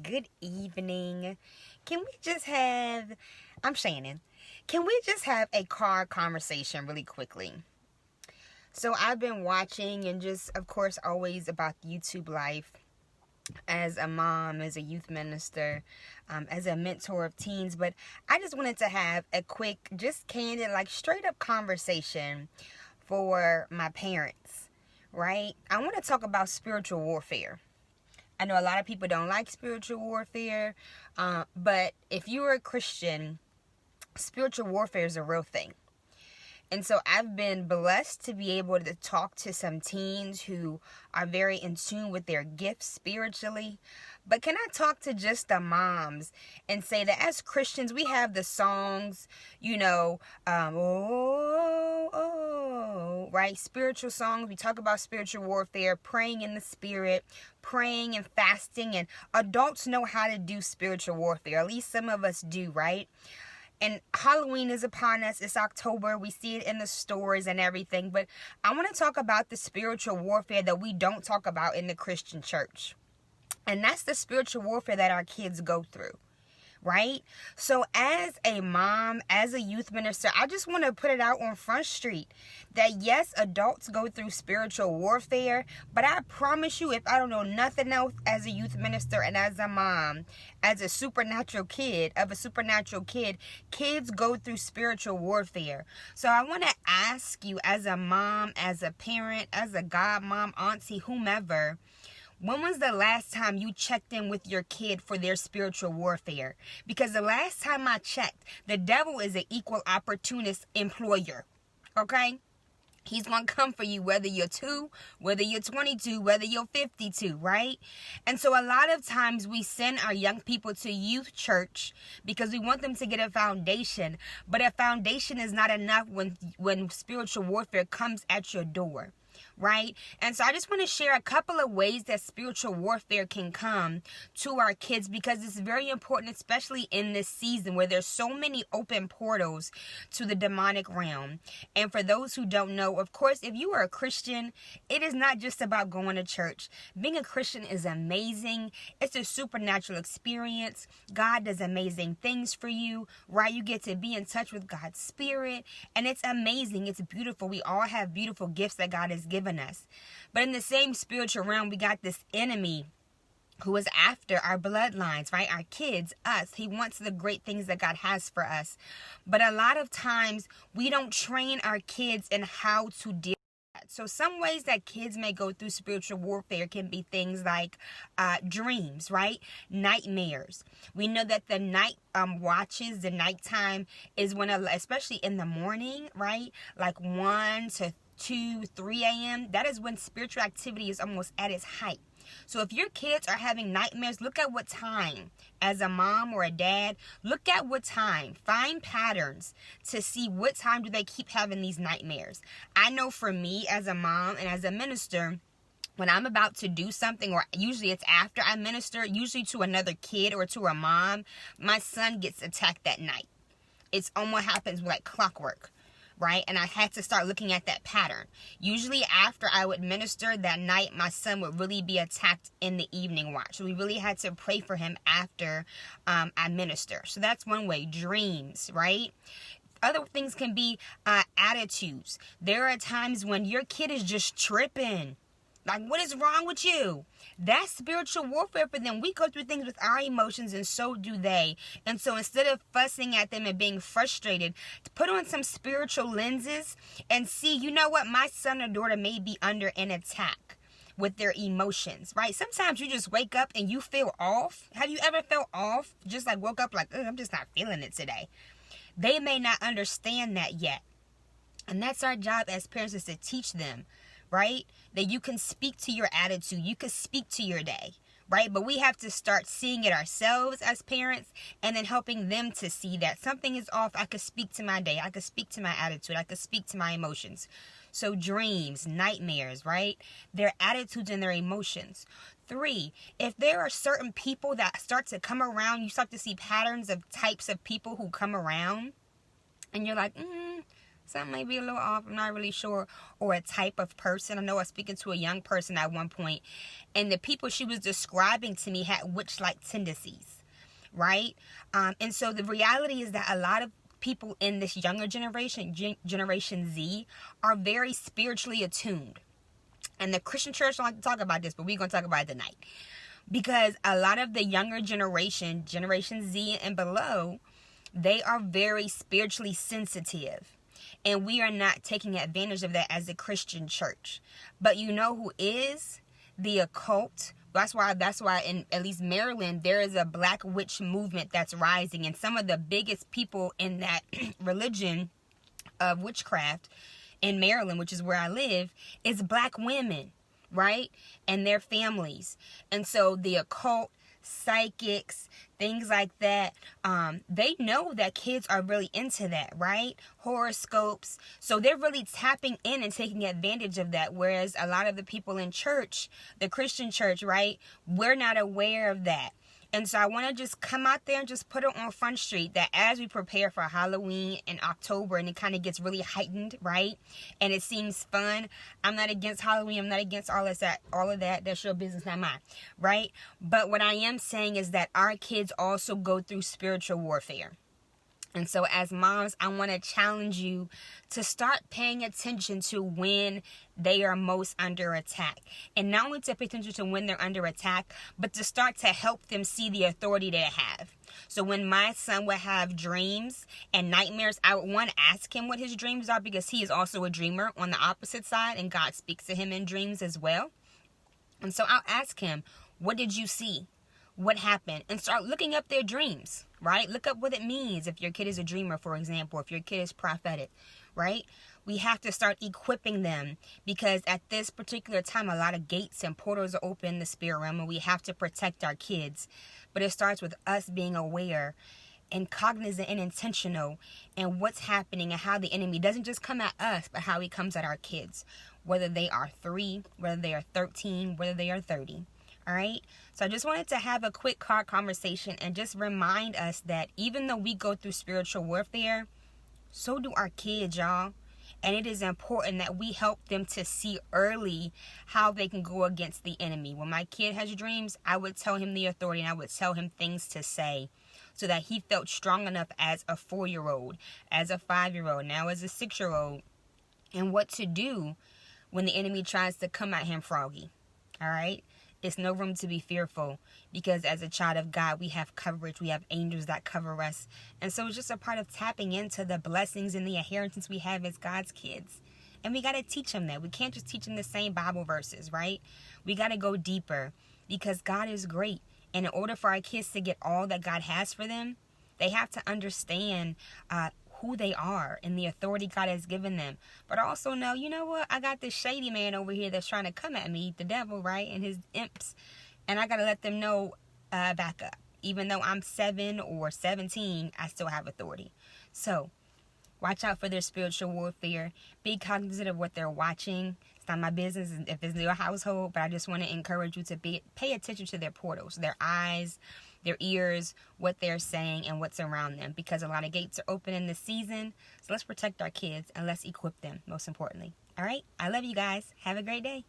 Good evening. Can we just have, I'm Shannon. Can we just have a car conversation really quickly? So I've been watching and just, of course, always about YouTube life as a mom, as a youth minister, as a mentor of teens. But I just wanted to have a quick, just candid, like straight up conversation for my parents, right? I want to talk about spiritual warfare. I know a lot of people don't like spiritual warfare, but if you are a Christian, spiritual warfare is a real thing. And so I've been blessed to be able to talk to some teens who are very in tune with their gifts spiritually. But can I talk to just the moms and say that as Christians, we have the songs, right? Spiritual songs. We talk about spiritual warfare, praying in the spirit, praying and fasting. And adults know how to do spiritual warfare. At least some of us do, right? And Halloween is upon us. It's October. We see it in the stores and everything. But I want to talk about the spiritual warfare that we don't talk about in the Christian church. And that's the spiritual warfare that our kids go through. Right? So as a mom, as a youth minister, I just want to put it out on Front Street that yes, adults go through spiritual warfare, but I promise you, if I don't know nothing else as a youth minister and as a mom, as a supernatural kid, kids go through spiritual warfare. So I want to ask you as a mom, as a parent, as a godmom, auntie, whomever, when was the last time you checked in with your kid for their spiritual warfare? Because the last time I checked, the devil is an equal opportunist employer. Okay? He's going to come for you whether you're 2, whether you're 22, whether you're 52, right? And so a lot of times we send our young people to youth church because we want them to get a foundation. But a foundation is not enough when spiritual warfare comes at your door. Right? And so I just want to share a couple of ways that spiritual warfare can come to our kids because it's very important, especially in this season where there's so many open portals to the demonic realm. And for those who don't know, of course, if you are a Christian, it is not just about going to church. Being a Christian is amazing. It's a supernatural experience. God does amazing things for you, right? You get to be in touch with God's spirit, and it's amazing. It's beautiful. We all have beautiful gifts that God has given us. But in the same spiritual realm, we got this enemy who is after our bloodlines, right? Our kids, us. He wants the great things that God has for us. But a lot of times we don't train our kids in how to deal with that. So some ways that kids may go through spiritual warfare can be things like dreams, right? Nightmares. We know that the night watches, the nighttime is when, especially in the morning, right? Like 1 to 2, 3 a.m., that is when spiritual activity is almost at its height. So if your kids are having nightmares, look at what time. As a mom or a dad, look at what time. Find patterns to see what time do they keep having these nightmares. I know for me as a mom and as a minister, when I'm about to do something, or usually it's after I minister, usually to another kid or to a mom, my son gets attacked that night. It's almost happens like clockwork. Right? And I had to start looking at that pattern. Usually after I would minister that night, my son would really be attacked in the evening watch. So we really had to pray for him after I minister. So that's one way. Dreams, right? Other things can be attitudes. There are times when your kid is just tripping. Like, what is wrong with you? That's spiritual warfare for them. We go through things with our emotions, and so do they. And so instead of fussing at them and being frustrated, put on some spiritual lenses and see, you know what? My son or daughter may be under an attack with their emotions, right? Sometimes you just wake up and you feel off. Have you ever felt off? Just like woke up like, I'm just not feeling it today. They may not understand that yet. And that's our job as parents, is to teach them, right? That you can speak to your attitude. You can speak to your day, right? But we have to start seeing it ourselves as parents and then helping them to see that something is off. I could speak to my day. I could speak to my attitude. I could speak to my emotions. So dreams, nightmares, right? Their attitudes and their emotions. 3, if there are certain people that start to come around, you start to see patterns of types of people who come around, and you're like, something may be a little off. I'm not really sure. Or a type of person. I know I was speaking to a young person at one point, and the people she was describing to me had witch-like tendencies, right? And so the reality is that a lot of people in this younger generation, Generation Z, are very spiritually attuned. And the Christian church don't like to talk about this, but we're going to talk about it tonight. Because a lot of the younger generation, Generation Z and below, they are very spiritually sensitive. And we are not taking advantage of that as a Christian church. But you know who is? The occult. That's why in at least Maryland, there is a black witch movement that's rising. And some of the biggest people in that religion of witchcraft in Maryland, which is where I live, is black women, right? And their families. And so the occult, psychics, things like that, they know that kids are really into that, right? Horoscopes. So they're really tapping in and taking advantage of that. Whereas a lot of the people in church, the Christian church, right, we're not aware of that. And so I want to just come out there and just put it on Front Street that as we prepare for Halloween in October and it kind of gets really heightened, right? And it seems fun. I'm not against Halloween. I'm not against all of that. That's your business, not mine, right? But what I am saying is that our kids also go through spiritual warfare. And so as moms, I want to challenge you to start paying attention to when they are most under attack. And not only to pay attention to when they're under attack, but to start to help them see the authority they have. So when my son would have dreams and nightmares, I would want to ask him what his dreams are, because he is also a dreamer on the opposite side, and God speaks to him in dreams as well. And so I'll ask him, what did you see? What happened? And start looking up their dreams, right? Look up what it means if your kid is a dreamer, for example, if your kid is prophetic, right? We have to start equipping them, because at this particular time, a lot of gates and portals are open in the spirit realm, and we have to protect our kids. But it starts with us being aware and cognizant and intentional in what's happening and how the enemy doesn't just come at us, but how he comes at our kids, whether they are 3, whether they are 13, whether they are 30. All right. So I just wanted to have a quick car conversation and just remind us that even though we go through spiritual warfare, so do our kids, y'all. And it is important that we help them to see early how they can go against the enemy. When my kid has dreams, I would tell him the authority, and I would tell him things to say so that he felt strong enough as a 4-year-old, as a 5-year-old, now as a 6-year-old, and what to do when the enemy tries to come at him froggy. All right. It's no room to be fearful, because as a child of God, we have coverage. We have angels that cover us. And so it's just a part of tapping into the blessings and the inheritance we have as God's kids. And we got to teach them that. We can't just teach them the same Bible verses, right? We got to go deeper, because God is great. And in order for our kids to get all that God has for them, they have to understand who they are and the authority God has given them. But also know, you know what? I got this shady man over here that's trying to come at me, the devil, right? And his imps. And I got to let them know, back up. Even though I'm 7 or 17, I still have authority. So watch out for their spiritual warfare. Be cognizant of what they're watching. It's not my business if it's your household, but I just want to encourage you to pay attention to their portals, their eyes, their ears, what they're saying, and what's around them, because a lot of gates are open in this season. So let's protect our kids and let's equip them, most importantly. All right. I love you guys. Have a great day.